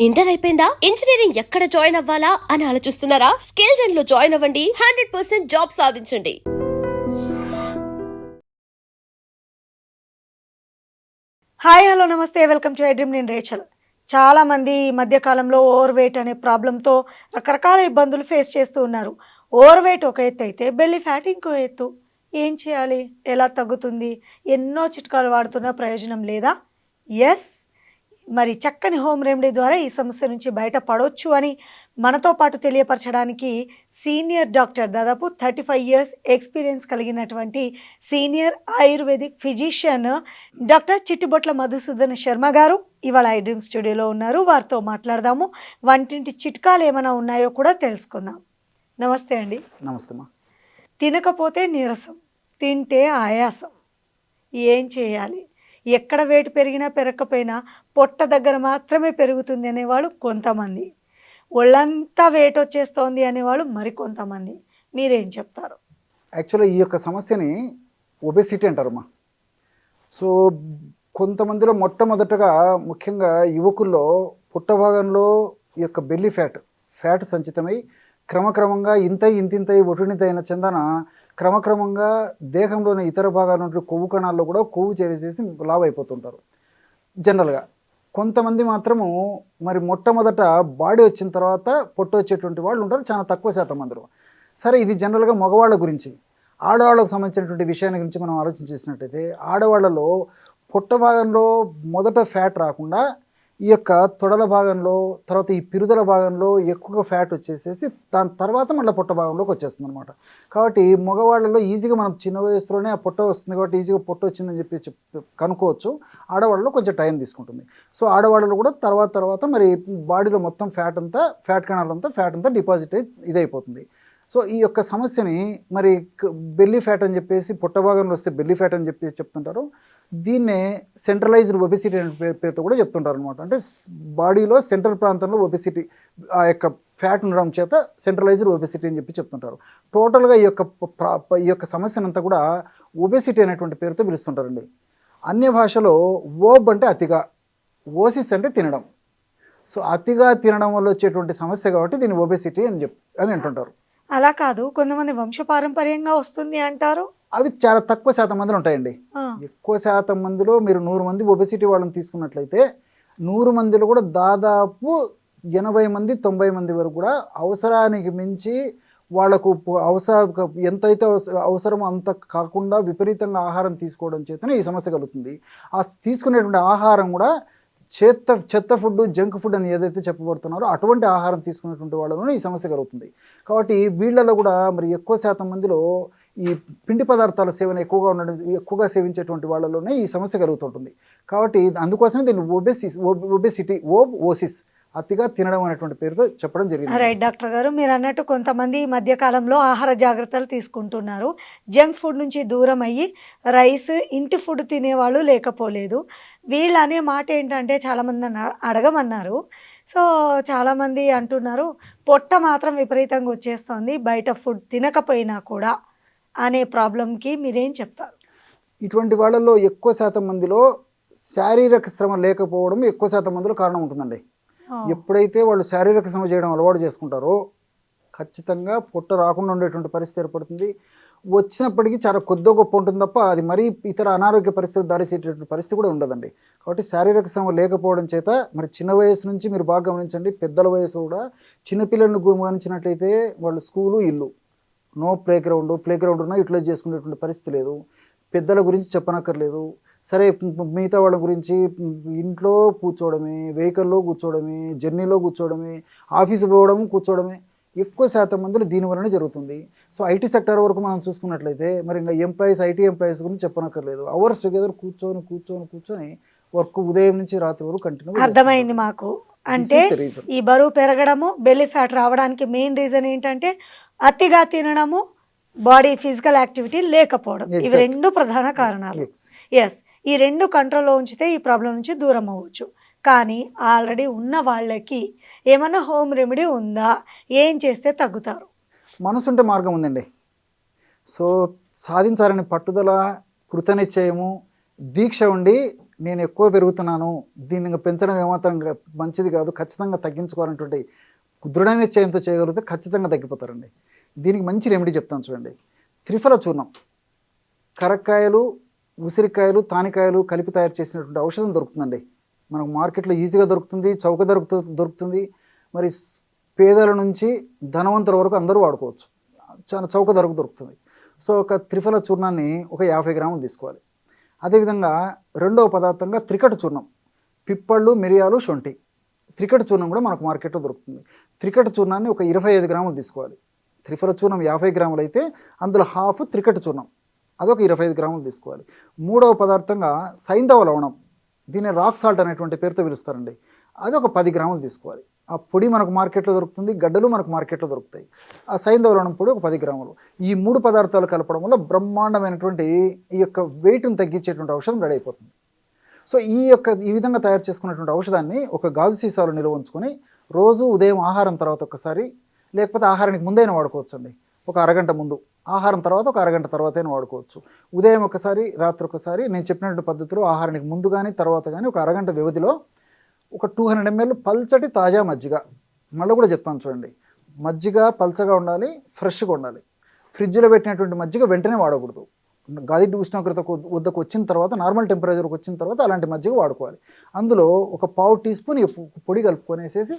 Inter అయిపోయిందా? Engineering ఎక్కడ join అవ్వాలా అని ఆలోచిస్తున్నారా? స్కిల్ జెన్ లో జాయిన్ అవ్వండి. 100% జాబ్ సాధించండి. హాయ్ హలో నమస్తే వెల్కమ్ టు ఐడ్రీమ్. నేను రేచల్. చాలామంది ఈ మధ్యకాలంలో ఓవర్ వెయిట్ అనే ప్రాబ్లంతో రకరకాల ఇబ్బందులు ఫేస్ చేస్తూ ఉన్నారు. ఓవర్ వెయిట్ ఒక ఎత్తు అయితే బెల్లీ ఫ్యాట్ ఇంకో ఎత్తు. ఏం చేయాలి? ఎలా తగ్గుతుంది? ఎన్నో చిట్కాలు వాడుతున్నా ప్రయోజనం లేదా? ఎస్, మరి చక్కని హోమ్ రెమెడీ ద్వారా ఈ సమస్య నుంచి బయటపడవచ్చు అని మనతో పాటు తెలియపరచడానికి సీనియర్ డాక్టర్, దాదాపు 35 ఇయర్స్ ఎక్స్పీరియన్స్ కలిగినటువంటి senior ayurvedic physician doctor Chittibotla Madhusudan Sharma గారు ఇవాళ ఐడ్రీమ్ స్టూడియోలో ఉన్నారు. వారితో మాట్లాడదాము. వంటింటి చిట్కాలు ఏమైనా ఉన్నాయో కూడా తెలుసుకుందాం. నమస్తే అండి. నమస్తే అమ్మా. తినకపోతే నీరసం, తింటే ఆయాసం, ఏం చేయాలి? ఎక్కడ వెయిట్ పెరిగినా పెరగకపోయినా పొట్ట దగ్గర మాత్రమే పెరుగుతుంది అనేవాళ్ళు కొంతమంది, ఒళ్ళంతా వెయిట్ వచ్చేస్తోంది అనేవాళ్ళు మరికొంతమంది. మీరేం చెప్తారు? యాక్చువల్గా ఈ యొక్క సమస్యని ఒబెసిటీ అంటారమ్మా. సో కొంతమందిలో మొట్టమొదటగా ముఖ్యంగా యువకుల్లో పుట్ట భాగంలో ఈ యొక్క బెల్లీ ఫ్యాట్ సంచితమై క్రమక్రమంగా ఇంతింతై ఒటునితైన చందన క్రమక్రమంగా దేహంలోని ఇతర భాగాల నుండి కొవ్వు కణాల్లో కూడా కొవ్వు చేసేసి లావ్ అయిపోతుంటారు జనరల్గా. కొంతమంది మాత్రము మరి మొట్టమొదట బాడీ వచ్చిన తర్వాత పొట్ట వచ్చేటువంటి వాళ్ళు ఉంటారు, చాలా తక్కువ శాతం మందిలో. సరే, ఇది జనరల్గా మగవాళ్ళ గురించి. ఆడవాళ్ళకు సంబంధించినటువంటి విషయాన్ని గురించి మనం ఆలోచించేసినట్టయితే ఆడవాళ్ళలో పొట్ట భాగంలో మొదట ఫ్యాట్ రాకుండా ఈ యొక్క తొడల భాగంలో, తర్వాత ఈ పిరుదల భాగంలో ఎక్కువగా ఫ్యాట్ వచ్చేసేసి దాని తర్వాత మళ్ళీ పొట్ట భాగంలోకి వచ్చేస్తుంది అనమాట. కాబట్టి మగవాళ్ళలో ఈజీగా మనం చిన్న వయసులోనే ఆ పొట్ట వస్తుంది కాబట్టి ఈజీగా పొట్ట వచ్చిందని చెప్పి కనుక్కోవచ్చు. ఆడవాళ్ళలో కొంచెం టైం తీసుకుంటుంది. సో ఆడవాళ్ళలో కూడా తర్వాత మరి బాడీలో మొత్తం ఫ్యాట్ కణాలంతా డిపాజిట్ అయి ఇదైపోతుంది. సో ఈ యొక్క సమస్యని మరి బెల్లీ ఫ్యాట్ అని చెప్పేసి, పొట్ట భాగంలో వస్తే బెల్లీ ఫ్యాట్ అని చెప్పి చెప్తుంటారు. దీన్నే సెంట్రలైజ్డ్ ఒబెసిటీ అనే పేరుతో కూడా చెప్తుంటారు అనమాట. అంటే బాడీలో సెంట్రల్ ప్రాంతంలో ఒబెసిటీ, ఆ యొక్క ఫ్యాట్ ఉండడం చేత సెంట్రలైజ్డ్ ఒబెసిటీ అని చెప్పి చెప్తుంటారు. టోటల్గా ఈ యొక్క సమస్యనంతా కూడా ఒబెసిటీ అనేటువంటి పేరుతో పిలుస్తుంటారండి. అన్య భాషలో ఓబ్ అంటే అతిగా, ఓసిస్ అంటే తినడం. సో అతిగా తినడం వల్ల వచ్చేటువంటి సమస్య కాబట్టి దీన్ని ఒబెసిటీ అని అంటుంటారు. అలా కాదు, కొంతమంది వంశపారంపర్యంగా వస్తుంది అంటారు. అవి చాలా తక్కువ శాతం మందిలో ఉంటాయండి. ఎక్కువ శాతం మందిలో మీరు 100 మంది ఒబెసిటీ వాళ్ళని తీసుకున్నట్లయితే 100 మందిలో కూడా దాదాపు 80 మంది 90 మంది వరకు కూడా అవసరానికి మించి వాళ్ళకు ఎంతైతే అవసరమో అంత కాకుండా విపరీతంగా ఆహారం తీసుకోవడం చేతనే ఈ సమస్య కలుగుతుంది. ఆ తీసుకునేటువంటి ఆహారం కూడా చెత్త ఫుడ్, జంక్ ఫుడ్ అని ఏదైతే చెప్పబడుతున్నారో అటువంటి ఆహారం తీసుకునేటువంటి వాళ్ళలోనే ఈ సమస్య కలుగుతుంది. కాబట్టి వీళ్ళలో కూడా మరి ఎక్కువ శాతం మందిలో ఈ పిండి పదార్థాల సేవన ఎక్కువగా సేవించేటువంటి వాళ్ళలోనే ఈ సమస్య కలుగుతుంటుంది. కాబట్టి అందుకోసమే దీన్ని ఒబెసిటీ, ఓసిస్, అతిగా తినడం అనేటువంటి పేరుతో చెప్పడం జరిగింది. రైట్ డాక్టర్ గారు, మీరు అన్నట్టు కొంతమంది ఈ మధ్యకాలంలో ఆహార జాగ్రత్తలు తీసుకుంటున్నారు. జంక్ ఫుడ్ నుంచి దూరం అయ్యి రైస్, ఇంటి ఫుడ్ తినేవాళ్ళు లేకపోలేదు. వీళ్ళు అనే మాట ఏంటంటే చాలామంది అడగమన్నారు. సో చాలామంది అంటున్నారు పొట్ట మాత్రం విపరీతంగా వచ్చేస్తుంది బయట ఫుడ్ తినకపోయినా కూడా అనే ప్రాబ్లంకి మీరేం చెప్తారు? ఇటువంటి వాళ్ళలో ఎక్కువ శాతం మందిలో శారీరక శ్రమ లేకపోవడం ఎక్కువ శాతం మందిలో కారణం ఉంటుందండి. ఎప్పుడైతే వాళ్ళు శారీరక శ్రమ చేయడం అలవాటు చేసుకుంటారో ఖచ్చితంగా పొట్ట రాకుండా ఉండేటువంటి పరిస్థితి ఏర్పడుతుంది. వచ్చినప్పటికీ చాలా కొద్ది గొప్ప ఉంటుంది తప్ప అది మరీ ఇతర అనారోగ్య పరిస్థితులు దారిచేటటువంటి పరిస్థితి కూడా ఉండదండి. కాబట్టి శారీరక శ్రమ లేకపోవడం చేత మరి చిన్న వయసు నుంచి మీరు బాగా గమనించండి, పెద్దల వయసు కూడా చిన్నపిల్లలను గమనించినట్లయితే వాళ్ళు స్కూలు, ఇల్లు, నో ప్లే గ్రౌండ్ ఉన్నా యూటిలైజ్ చేసుకునేటువంటి పరిస్థితి లేదు. పెద్దల గురించి చెప్పనక్కర్లేదు. సరే, మిగతా వాళ్ళ గురించి ఇంట్లో కూర్చోవడమే, వెహికల్లో కూర్చోవడమే, జర్నీలో కూర్చోవడమే, ఆఫీసు పోవడము కూర్చోవడమే ఎక్కువ శాతం మందిలో దీనివల్లనే జరుగుతుంది. సో ఐటీ సెక్టర్ వరకు మనం చూసుకున్నట్లయితే మరి ఇంకా ఐటీ ఎంప్లాయీస్ గురించి చెప్పనక్కర్లేదు. అవర్స్ టుగెదర్ కూర్చొని వర్క్ ఉదయం నుంచి రాత్రి వరకు కంటిన్యూ. అర్థమైంది మాకు. అంటే ఈ బరువు పెరగడము, బెల్లీ ఫ్యాట్ రావడానికి మెయిన్ రీజన్ ఏంటంటే అతిగా తినడము, బాడీ ఫిజికల్ యాక్టివిటీ లేకపోవడం. ఇవి 2 ప్రధాన కారణాలు. ఎస్, ఈ 2 కంట్రోల్లో ఉంచితే ఈ ప్రాబ్లం నుంచి దూరం అవ్వచ్చు. కానీ ఆల్రెడీ ఉన్న వాళ్ళకి ఏమన్నా హోమ్ రెమెడీ ఉందా? ఏం చేస్తే తగ్గుతారు? మనసుంటే మార్గం ఉందండి. సో సాధించాలని పట్టుదల, కృతనిశ్చయము, దీక్ష ఉండి నేను ఎక్కువ పెరుగుతున్నాను, దీన్ని ఇంకా పెంచడం ఏమాత్రం మంచిది కాదు, ఖచ్చితంగా తగ్గించుకోవాలనేటువంటి దృఢ నిశ్చయంతో చేయగలిగితే ఖచ్చితంగా తగ్గిపోతారండి. దీనికి మంచి రెమెడీ చెప్తాను చూడండి. త్రిఫల చూర్ణం, కరక్కాయలు, ఉసిరికాయలు, తానికాయలు కలిపి తయారు చేసినటువంటి ఔషధం దొరుకుతుందండి. మనకు మార్కెట్లో ఈజీగా దొరుకుతుంది, చౌక దొరుకుతుంది. మరి పేదల నుంచి ధనవంతుల వరకు అందరూ వాడుకోవచ్చు, చాలా చౌక ధరకు దొరుకుతుంది. సో ఒక త్రిఫల చూర్ణాన్ని ఒక 50 గ్రాములు తీసుకోవాలి. అదేవిధంగా రెండవ పదార్థంగా త్రికట చూర్ణం, పిప్పళ్ళు, మిరియాలు, శొంఠి. త్రికట చూర్ణం కూడా మనకు మార్కెట్లో దొరుకుతుంది. త్రికట చూర్ణాన్ని ఒక 25 గ్రాములు తీసుకోవాలి. త్రిఫల చూర్ణం 50 గ్రాములు అయితే అందులో హాఫ్ త్రికట చూర్ణం, అదొక 25 గ్రాములు తీసుకోవాలి. మూడవ పదార్థంగా సైంధవ లవణం, దీన్ని రాక్ సాల్ట్ అనేటువంటి పేరుతో పిలుస్తారండి, అది ఒక 10 గ్రాములు తీసుకోవాలి. ఆ పొడి మనకు మార్కెట్లో దొరుకుతుంది, గడ్డలు మనకు మార్కెట్లో దొరుకుతాయి. ఆ సైంధవ లవణం పొడి ఒక 10 గ్రాములు. ఈ 3 పదార్థాలు కలపడం వల్ల బ్రహ్మాండమైనటువంటి ఈ యొక్క వెయిట్ను తగ్గించేటువంటి ఔషధం రెడీ అయిపోతుంది. సో ఈ విధంగా తయారు చేసుకున్నటువంటి ఔషధాన్ని ఒక గాజు సీసాలో నిల్వ ఉంచుకొని రోజు ఉదయం ఆహారం తర్వాత ఒకసారి, లేకపోతే ఆహారానికి ముందైనా వాడుకోవచ్చు అండి. ఒక అరగంట ముందు, ఆహారం తర్వాత ఒక అరగంట తర్వాత అయినా వాడుకోవచ్చు. ఉదయం ఒకసారి, రాత్రి ఒకసారి. నేను చెప్పినటువంటి పద్ధతిలో ఆహారానికి ముందు కానీ తర్వాత కానీ ఒక అరగంట వ్యవధిలో ఒక 200 ml పల్చటి తాజా మజ్జిగ, మళ్ళీ కూడా చెప్తాను చూడండి, మజ్జిగ పల్చగా ఉండాలి, ఫ్రెష్గా ఉండాలి. ఫ్రిడ్జ్లో పెట్టినటువంటి మజ్జిగ వెంటనే వాడకూడదు. గది ఉష్ణోగ్రతకు వద్దకు వచ్చిన తర్వాత, నార్మల్ టెంపరేచర్కి వచ్చిన తర్వాత అలాంటి మజ్జిగ వాడుకోవాలి. అందులో ఒక 1/2 టీ స్పూన్ పొడి కలుపుకొనేసేసి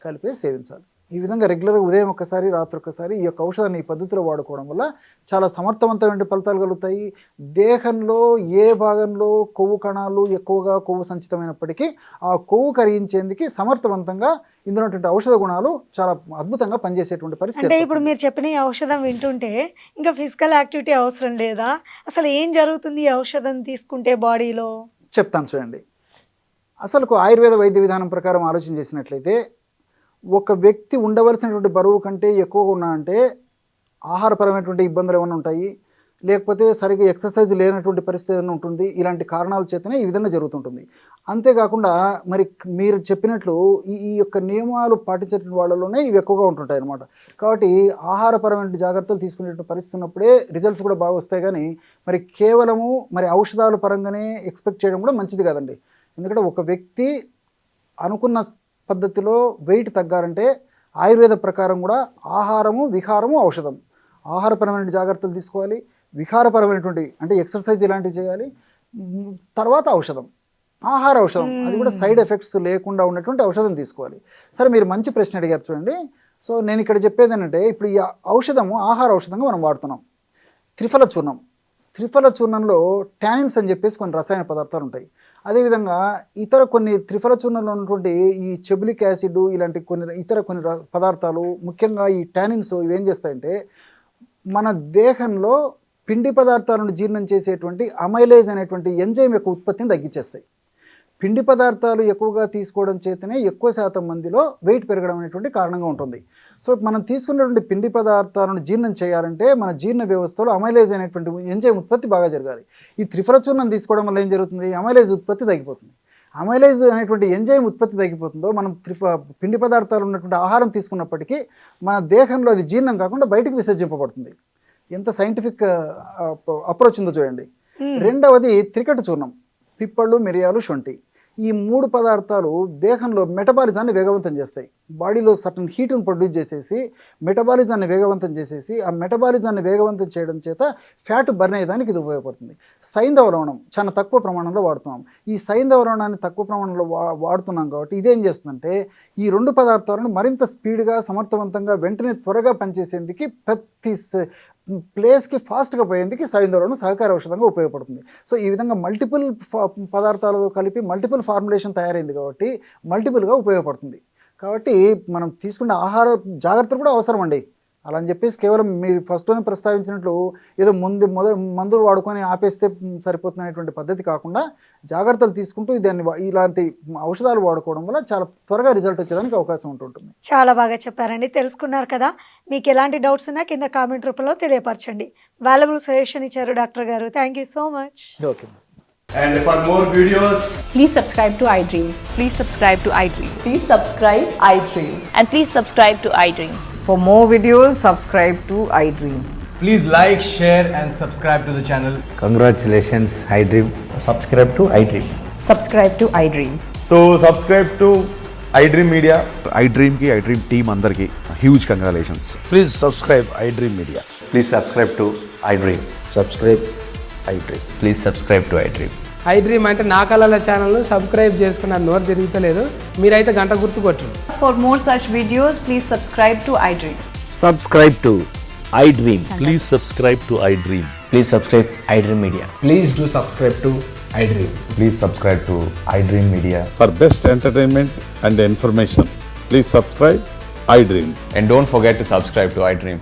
కలిపేసి సేవించాలి. ఈ విధంగా రెగ్యులర్గా ఉదయం ఒకసారి, రాత్రి ఒకసారి ఈ యొక్క ఔషధాన్ని ఈ పద్ధతిలో వాడుకోవడం వల్ల చాలా సమర్థవంతమైన ఫలితాలు కలుగుతాయి. దేహంలో ఏ భాగంలో కొవ్వు కణాలు ఎక్కువగా కొవ్వు సంచితమైనప్పటికీ ఆ కొవ్వు కరిగించేందుకు సమర్థవంతంగా ఇందులో ఔషధ గుణాలు చాలా అద్భుతంగా పనిచేసేటువంటి పరిస్థితి. అంటే ఇప్పుడు మీరు చెప్పిన ఈ ఔషధం వింటుంటే ఇంకా ఫిజికల్ యాక్టివిటీ అవసరం లేదా? అసలు ఏం జరుగుతుంది ఈ ఔషధం తీసుకుంటే బాడీలో? చెప్తాను చూడండి. అసలు ఆయుర్వేద వైద్య విధానం ప్రకారం ఆలోచన చేసినట్లయితే ఒక వ్యక్తి ఉండవలసినటువంటి బరువు కంటే ఎక్కువగా ఉన్నాయంటే ఆహారపరమైనటువంటి ఇబ్బందులు ఏమైనా ఉంటాయి, లేకపోతే సరిగ్గా ఎక్సర్సైజ్ లేనటువంటి పరిస్థితి ఏమైనా ఉంటుంది. ఇలాంటి కారణాల చేతనే ఈ విధంగా జరుగుతుంటుంది. అంతేకాకుండా మరి మీరు చెప్పినట్లు ఈ యొక్క నియమాలు పాటించేటువంటి వాళ్ళలోనే ఇవి ఎక్కువగా ఉంటుంటాయి అన్నమాట. కాబట్టి ఆహారపరమైన జాగ్రత్తలు తీసుకునేటువంటి పరిస్థితి ఉన్నప్పుడే రిజల్ట్స్ కూడా బాగా వస్తాయి. కానీ మరి కేవలము మరి ఔషధాల పరంగానే ఎక్స్పెక్ట్ చేయడం కూడా మంచిది కాదండి. ఎందుకంటే ఒక వ్యక్తి అనుకున్న పద్ధతిలో వెయిట్ తగ్గాలంటే ఆయుర్వేద ప్రకారం కూడా ఆహారము, విహారము, ఔషధం. ఆహారపరమైన జాగ్రత్తలు తీసుకోవాలి, విహారపరమైనటువంటి అంటే ఎక్సర్సైజ్ ఇలాంటివి చేయాలి, తర్వాత ఔషధం, ఆహార ఔషధం, అది కూడా సైడ్ ఎఫెక్ట్స్ లేకుండా ఉన్నటువంటి ఔషధం తీసుకోవాలి. సరే, మీరు మంచి ప్రశ్న అడిగారు చూడండి. సో నేను ఇక్కడ చెప్పేది ఏంటంటే, ఇప్పుడు ఈ ఔషధము ఆహార ఔషధంగా మనం వాడుతున్నాం. త్రిఫల చూర్ణం, త్రిఫల చూర్ణంలో టానిన్స్ అని చెప్పేసి కొన్ని రసాయన పదార్థాలు ఉంటాయి. అదేవిధంగా ఇతర కొన్ని త్రిఫల చూర్ణంలో ఉన్నటువంటి ఈ చెబులిక్ యాసిడ్ ఇలాంటి కొన్ని పదార్థాలు, ముఖ్యంగా ఈ టానిన్స్ ఇవేం చేస్తాయంటే మన దేహంలో పిండి పదార్థాలను జీర్ణం చేసేటువంటి అమైలేజ్ అనేటువంటి ఎంజైమ్ యొక్క ఉత్పత్తిని తగ్గించేస్తాయి. పిండి పదార్థాలు ఎక్కువగా తీసుకోవడం చేతనే ఎక్కువ శాతం మందిలో వెయిట్ పెరగడం అనేటువంటి కారణంగా ఉంటుంది. సో మనం తీసుకున్నటువంటి పిండి పదార్థాలను జీర్ణం చేయాలంటే మన జీర్ణ వ్యవస్థలో అమైలేజ్ అనేటువంటి ఎంజైమ్ ఉత్పత్తి బాగా జరగాలి. ఈ త్రిఫల చూర్ణం తీసుకోవడం వల్ల ఏం జరుగుతుంది? అమైలేజ్ ఉత్పత్తి తగ్గిపోతుంది. అమైలేజ్ అనేటువంటి ఎంజైమ్ ఉత్పత్తి తగ్గిపోతుందో మనం పిండి పదార్థాలు ఉన్నటువంటి ఆహారం తీసుకున్నప్పటికీ మన దేహంలో అది జీర్ణం కాకుండా బయటకు విసర్జింపబడుతుంది. ఎంత సైంటిఫిక్ అప్రోచ్ ఉందో చూడండి. రెండవది త్రికట చూర్ణం, పిప్పళ్ళు, మిరియాలు, శొంఠి. ఈ 3 పదార్థాలు దేహంలో మెటబాలిజాన్ని వేగవంతం చేస్తాయి. బాడీలో సర్టన్ హీట్ను ప్రొడ్యూస్ చేసేసి మెటబాలిజాన్ని వేగవంతం చేసేసి ఆ మెటబాలిజాన్ని వేగవంతం చేయడం చేత ఫ్యాట్ బర్న్ అయ్యేదానికి ఇది ఉపయోగపడుతుంది. సైంధవ లవణం చాలా తక్కువ ప్రమాణంలో వాడుతున్నాం. ఈ సైంధవ లవణాన్ని తక్కువ ప్రమాణంలో వాడుతున్నాం కాబట్టి ఇదేం చేస్తుందంటే ఈ 2 పదార్థాలను మరింత స్పీడ్గా, సమర్థవంతంగా, వెంటనే త్వరగా పనిచేసేందుకు ప్రతి ప్లేస్కి ఫాస్ట్గా పోయేందుకు సైంధవ సహకార ఔషధంగా ఉపయోగపడుతుంది. సో ఈ విధంగా మల్టిపుల్ పదార్థాలతో కలిపి మల్టిపుల్ ఫార్ములేషన్ తయారైంది కాబట్టి మల్టిపుల్గా ఉపయోగపడుతుంది. కాబట్టి మనం తీసుకున్న ఆహార జాగ్రత్తలు కూడా అవసరం అండి. అలా అని చెప్పేసి కేవలం మీరు ఫస్ట్లోనే ప్రస్తావించినట్లు ఏదో మందులు వాడుకొని ఆపేస్తే సరిపోతున్నటువంటి పద్ధతి కాకుండా జాగ్రత్తలు తీసుకుంటూ ఇలాంటి ఔషధాలు వాడుకోవడం వల్ల చాలా త్వరగా రిజల్ట్ వచ్చేదానికి అవకాశం ఉంటుంటుంది. చాలా బాగా చెప్పారండి. తెలుసుకున్నారు కదా. మీకు ఎలాంటి డౌట్స్ ఉన్నా కింద కామెంట్ రూపంలో తెలియపరచండి. వాల్యుబుల్ సజెషన్ ఇచ్చారు డాక్టర్ గారు. Thank you so much. Okay. And for more videos, please subscribe to iDream. Please subscribe to iDream. Please subscribe iDream. And please subscribe to iDream. For more videos, subscribe to iDream. please like, share and subscribe to the channel. Congratulations, iDream. Subscribe to iDream. Subscribe to iDream. So subscribe to iDream Media. iDream की iDream team अंदर की huge congratulations. Please subscribe iDream Media. Please subscribe to iDream. Subscribe iDream. Please subscribe to iDream. iDream అంటే నా కళల ఛానల్ను subscribe చేసుకున్నారు, నోరు తిరుగుతలేదు. మీరైతే గంట గుర్తు కొట్టండి. For more such videos, please subscribe to iDream. Subscribe to iDream. Please subscribe to iDream. Please subscribe iDream Media. Please do subscribe to iDream. Please subscribe to iDream Media. For best entertainment and information, please subscribe iDream. And don't forget to subscribe to iDream.